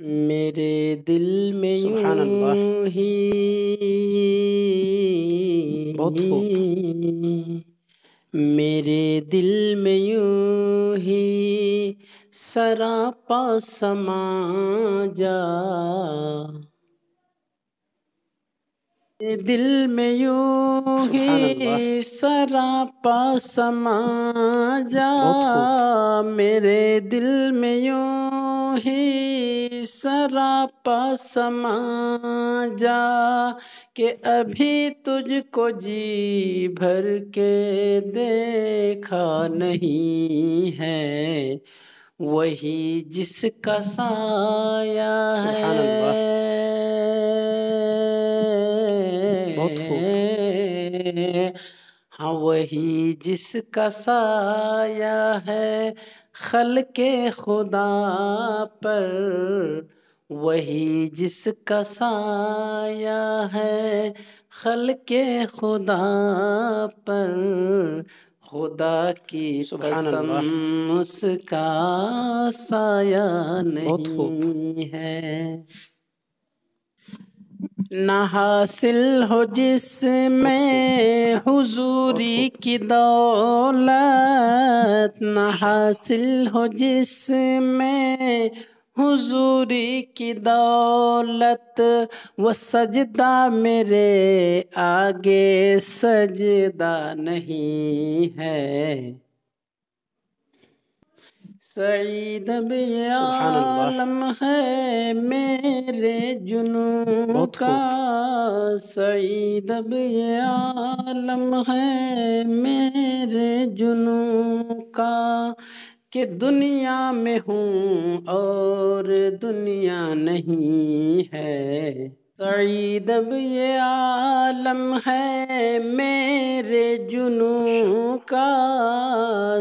میرے دل میں سبحان اللہ، یوں ہی بہت خوب۔ میرے دل میں یوں ہی سراپا سما جا، میرے دل میں یوں سبحان اللہ، ہی سراپا سما جا، بہت خوب۔ میرے دل میں یوں ہی سراپا سما جا کہ ابھی تجھ کو جی بھر کے دیکھا نہیں ہے، وہی جس کا سایہ سبحان اللہ، ہے، بہت خوب۔ ہاں وہی جس کا سایہ ہے خلق خدا پر، وہی جس کا سایہ ہے خلق خدا پر، خدا کی سبحان قسم اللہ، اس کا سایہ بہت خوب۔ نہیں ہے، نہ حاصل ہو جس بہت خوب، میں بہت حضوری خوب۔ کی دولت، نہ ماشاء اللہ، حاصل ہو جس میں حضوری کی دولت، وہ سجدہ میرے آگے سجدہ نہیں ہے، سعید اب یہ سبحان اللہ، عالم ہے میرے جنوں بہت کا، خوب۔ سعید اب یہ عالم ہے میرے جنوں کا کہ دنیا میں ہوں اور دنیا نہیں ہے، سعید اب یہ عالم ہے میرے ماشاء جنوں اللہ، کا،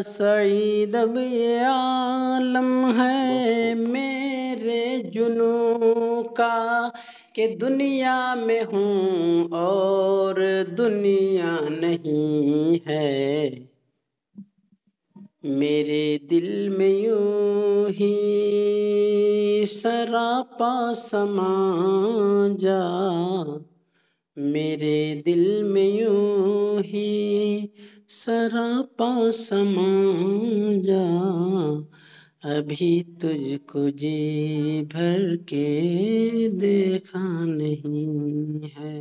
سعید اب یہ عالم بہت ہے خوب۔ میرے جنوں کا کہ دنیا میں ہوں اور دنیا نہیں ہے، میرے دل میں یوں ہی سراپا سما جا، میرے دل میں یوں ہی سراپا سما جا، ابھی تجھ کو جی بھر کے دیکھا نہیں ہے۔